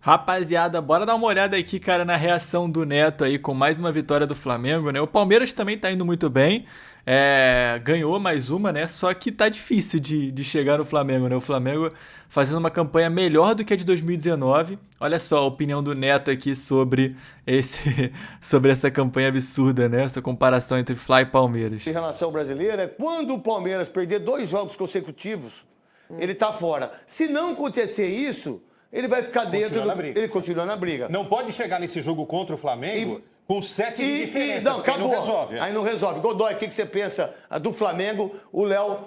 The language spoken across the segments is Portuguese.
Rapaziada, bora dar uma olhada aqui, cara, na reação do Neto aí com mais uma vitória do Flamengo, né? O Palmeiras também tá indo muito bem, ganhou mais uma, né? Só que tá difícil de chegar no Flamengo, né? O Flamengo fazendo uma campanha melhor do que a de 2019. Olha só a opinião do Neto aqui sobre sobre essa campanha absurda, né? Essa comparação entre Fla e Palmeiras. Em relação ao brasileiro, quando o Palmeiras perder 2 jogos consecutivos, ele tá fora. Se não acontecer isso, ele vai ficar dentro ele continua na briga. Não pode chegar nesse jogo contra o Flamengo com 7 de diferença, não, acabou. não resolve. Aí não resolve. Godoy, o que você pensa do Flamengo? O Léo,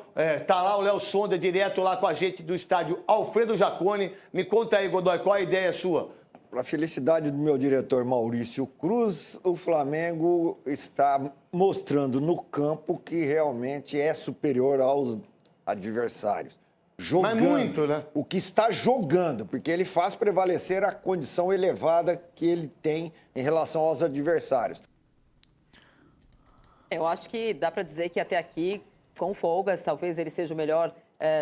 tá lá, o Léo Sonda, direto lá com a gente do estádio Alfredo Jaconi. Me conta aí, Godoy, qual a ideia sua? Para a felicidade do meu diretor Maurício Cruz, o Flamengo está mostrando no campo que realmente é superior aos adversários. Jogando, mas muito, né? O que está jogando, porque ele faz prevalecer a condição elevada que ele tem em relação aos adversários. Eu acho que dá para dizer que até aqui, com folgas, talvez ele seja o melhor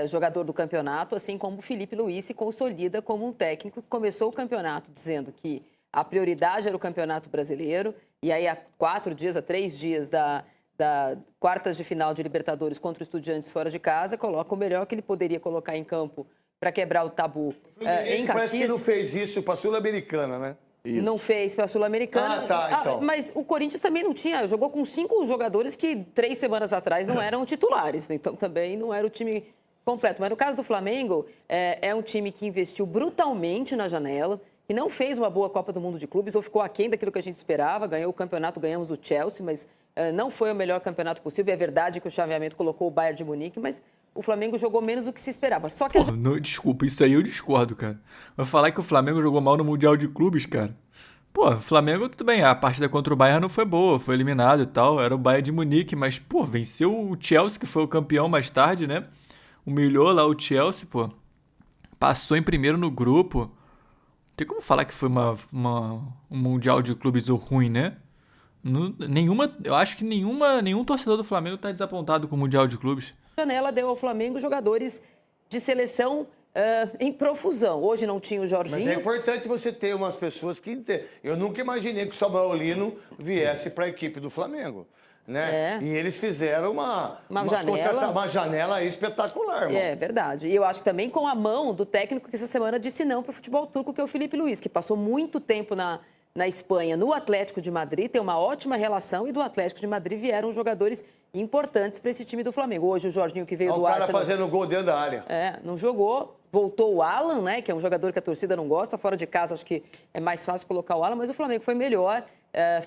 jogador do campeonato, assim como o Felipe Luiz se consolida como um técnico que começou o campeonato dizendo que a prioridade era o Campeonato Brasileiro, e aí há 3 dias da quartas de final de Libertadores contra o Estudiantes fora de casa, coloca o melhor que ele poderia colocar em campo para quebrar o tabu em Caxias. Parece que não fez isso para a Sul-Americana, né? Isso. Não fez para a Sul-Americana. Então. Mas o Corinthians também não tinha, jogou com 5 jogadores que 3 semanas atrás não eram titulares, então também não era o time completo. Mas no caso do Flamengo, é um time que investiu brutalmente na janela, que não fez uma boa Copa do Mundo de Clubes, ou ficou aquém daquilo que a gente esperava, ganhou o campeonato, ganhamos o Chelsea, mas não foi o melhor campeonato possível. É verdade que o chaveamento colocou o Bayern de Munique, mas o Flamengo jogou menos do que se esperava. Só que desculpa, isso aí eu discordo, cara. Vou falar que o Flamengo jogou mal no Mundial de Clubes, cara. Pô, o Flamengo, tudo bem, a partida contra o Bayern não foi boa, foi eliminado e tal, era o Bayern de Munique, mas, pô, venceu o Chelsea, que foi o campeão mais tarde, né? Humilhou lá o Chelsea, pô. Passou em primeiro no grupo. Não tem como falar que foi um Mundial de Clubes ruim, né? Eu acho que nenhum torcedor do Flamengo tá desapontado com o Mundial de Clubes. A janela deu ao Flamengo jogadores de seleção em profusão. Hoje não tinha o Jorginho. Mas é importante você ter umas pessoas que... Eu nunca imaginei que o Samuel Lino viesse para a equipe do Flamengo. Né? E eles fizeram uma janela espetacular. Mano. É verdade. E eu acho que também com a mão do técnico que essa semana disse não para o futebol turco, que é o Felipe Luiz, que passou muito tempo na Espanha, no Atlético de Madrid, tem uma ótima relação, e do Atlético de Madrid vieram jogadores importantes para esse time do Flamengo. Hoje o Jorginho, que veio do Arsenal... O cara fazendo gol dentro da área. Não jogou. Voltou o Alan, né, que é um jogador que a torcida não gosta. Fora de casa, acho que é mais fácil colocar o Alan, mas o Flamengo foi melhor,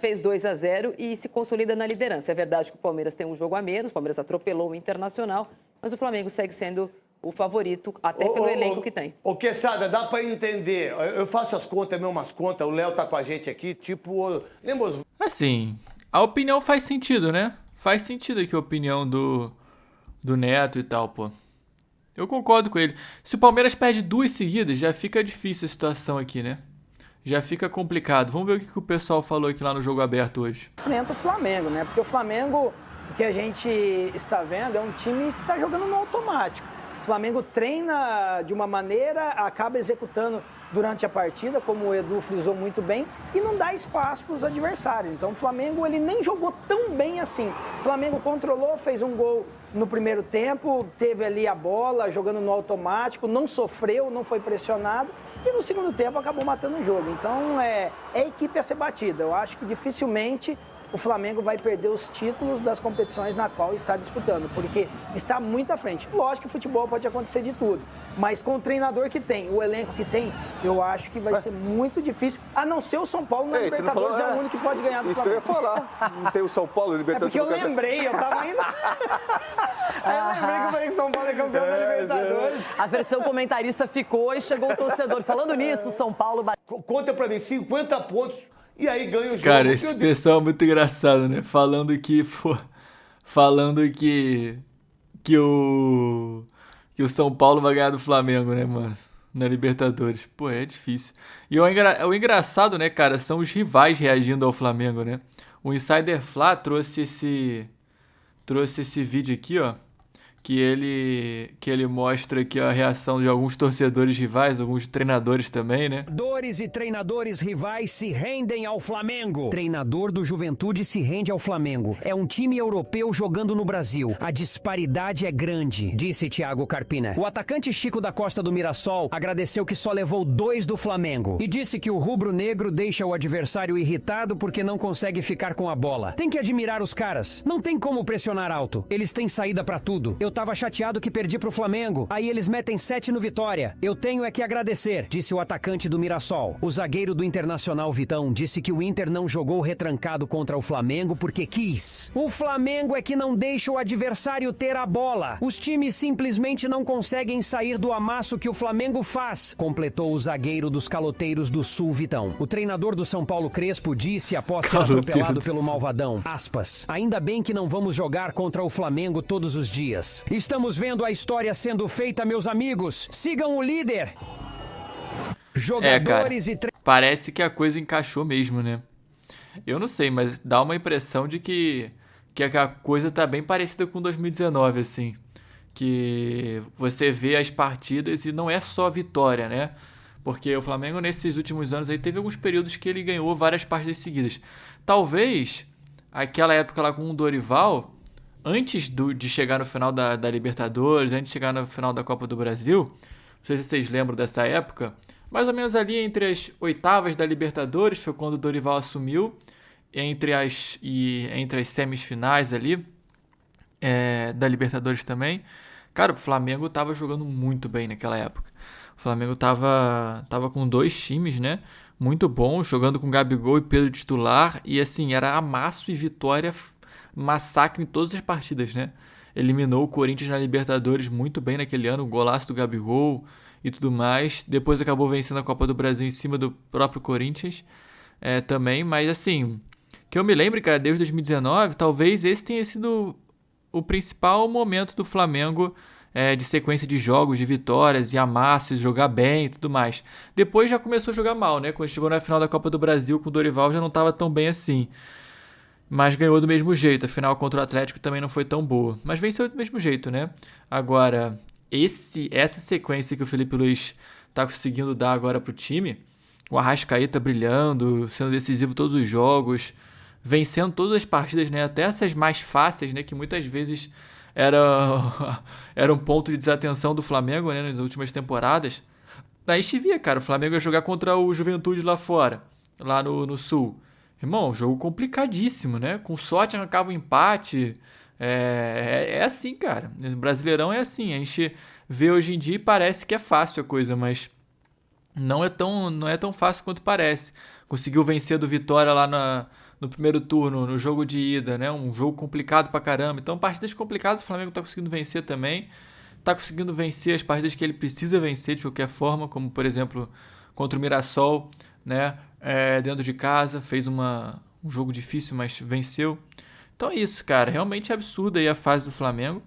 fez 2-0 e se consolida na liderança. É verdade que o Palmeiras tem um jogo a menos, o Palmeiras atropelou o Internacional, mas o Flamengo segue sendo o favorito, até pelo elenco que tem. Quesada, dá para entender. Eu faço as contas, mesmo umas contas, o Léo tá com a gente aqui, tipo... Lembra? Assim, a opinião faz sentido, né? Faz sentido aqui a opinião do Neto e tal, pô. Eu concordo com ele. Se o Palmeiras perde 2 seguidas, já fica difícil a situação aqui, né? Já fica complicado. Vamos ver o que o pessoal falou aqui lá no Jogo Aberto hoje. Enfrenta o Flamengo, né? Porque o Flamengo, o que a gente está vendo, é um time que está jogando no automático. O Flamengo treina de uma maneira, acaba executando durante a partida, como o Edu frisou muito bem, e não dá espaço para os adversários. Então o Flamengo ele nem jogou tão bem assim. O Flamengo controlou, fez um gol no primeiro tempo, teve ali a bola, jogando no automático, não sofreu, não foi pressionado, e no segundo tempo acabou matando o jogo. Então é equipe a ser batida. Eu acho que dificilmente o Flamengo vai perder os títulos das competições na qual está disputando, porque está muito à frente. Lógico que o futebol pode acontecer de tudo, mas com o treinador que tem, o elenco que tem, eu acho que vai ser muito difícil, a não ser o São Paulo na Libertadores, é o único que pode ganhar do Flamengo. Isso que eu ia falar. Não tem o São Paulo na Libertadores. É porque eu lembrei, eu tava indo... Aí eu lembrei que eu falei que o São Paulo é campeão da Libertadores. A versão comentarista ficou e chegou o torcedor. Falando nisso, o São Paulo... Conta pra mim, 50 pontos... E aí ganha o jogo. Cara, esse pessoal é muito engraçado, né? Falando que o São Paulo vai ganhar do Flamengo, né, mano? Na Libertadores. Pô, é difícil. E o engraçado, né, cara, são os rivais reagindo ao Flamengo, né? O Insider Fla trouxe esse vídeo aqui, ó, que ele mostra aqui a reação de alguns torcedores rivais, alguns treinadores também, né? Treinadores e treinadores rivais se rendem ao Flamengo. Treinador do Juventude se rende ao Flamengo. É um time europeu jogando no Brasil. A disparidade é grande, disse Thiago Carpina. O atacante Chico da Costa do Mirassol agradeceu que só levou 2 do Flamengo e disse que o rubro-negro deixa o adversário irritado porque não consegue ficar com a bola. Tem que admirar os caras. Não tem como pressionar alto. Eles têm saída pra tudo. Eu tava chateado que perdi pro Flamengo. Aí eles metem 7 no Vitória. Eu tenho é que agradecer, disse o atacante do Mirassol. O zagueiro do Internacional, Vitão, disse que o Inter não jogou retrancado contra o Flamengo porque quis. O Flamengo é que não deixa o adversário ter a bola. Os times simplesmente não conseguem sair do amasso que o Flamengo faz, completou o zagueiro dos Caloteiros do Sul, Vitão. O treinador do São Paulo, Crespo, disse após ser atropelado pelo Malvadão, aspas, ainda bem que não vamos jogar contra o Flamengo todos os dias. Estamos vendo a história sendo feita, meus amigos. Sigam o líder. Jogadores cara, parece que a coisa encaixou mesmo, né? Eu não sei, mas dá uma impressão de que a coisa tá bem parecida com 2019, assim. Que você vê as partidas e não é só vitória, né? Porque o Flamengo, nesses últimos anos, aí teve alguns períodos que ele ganhou várias partidas seguidas. Talvez, aquela época lá com o Dorival, antes de chegar no final da Libertadores, antes de chegar no final da Copa do Brasil, não sei se vocês lembram dessa época, mais ou menos ali entre as oitavas da Libertadores, foi quando o Dorival assumiu, entre as semifinais ali, da Libertadores também. Cara, o Flamengo tava jogando muito bem naquela época. O Flamengo tava com 2 times, né? Muito bons, jogando com Gabigol e Pedro titular. E assim, era amasso e vitória, massacre em todas as partidas, né? Eliminou o Corinthians na Libertadores muito bem naquele ano, o golaço do Gabigol e tudo mais. Depois acabou vencendo a Copa do Brasil em cima do próprio Corinthians também. Mas assim, que eu me lembre, cara, desde 2019, talvez esse tenha sido o principal momento do Flamengo, de sequência de jogos, de vitórias e amassos, jogar bem e tudo mais. Depois já começou a jogar mal, né? Quando chegou na final da Copa do Brasil com o Dorival já não estava tão bem assim. Mas ganhou do mesmo jeito. A final contra o Atlético também não foi tão boa. Mas venceu do mesmo jeito, né? Agora, essa sequência que o Felipe Luiz está conseguindo dar agora pro time, o Arrascaeta brilhando, sendo decisivo todos os jogos, vencendo todas as partidas, né? Até essas mais fáceis, né? Que muitas vezes era um ponto de desatenção do Flamengo, né? Nas últimas temporadas. A gente via, cara, o Flamengo ia jogar contra o Juventude lá fora, lá no Sul. Irmão, jogo complicadíssimo, né? Com sorte arrancava um empate. É assim, cara. O Brasileirão é assim. A gente vê hoje em dia e parece que é fácil a coisa, mas não é tão fácil quanto parece. Conseguiu vencer do Vitória lá no primeiro turno, no jogo de ida, né? Um jogo complicado pra caramba. Então, partidas complicadas o Flamengo tá conseguindo vencer também. Tá conseguindo vencer as partidas que ele precisa vencer de qualquer forma, como, por exemplo, contra o Mirassol, né? Dentro de casa, fez um jogo difícil, mas venceu. Então é isso, cara. Realmente é absurda aí a fase do Flamengo.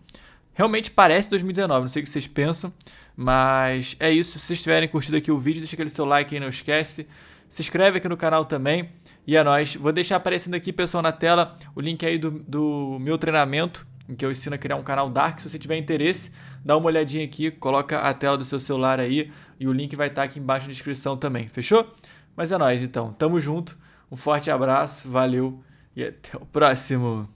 Realmente parece 2019, não sei o que vocês pensam, mas é isso. Se vocês tiverem curtido aqui o vídeo, deixa aquele seu like aí, não esquece. Se inscreve aqui no canal também. E é nóis. Vou deixar aparecendo aqui, pessoal, na tela, o link aí do meu treinamento, em que eu ensino a criar um canal Dark. Se você tiver interesse, dá uma olhadinha aqui, coloca a tela do seu celular aí e o link vai estar aqui embaixo na descrição também, fechou? Mas é nóis, então. Tamo junto. Um forte abraço, valeu e até o próximo.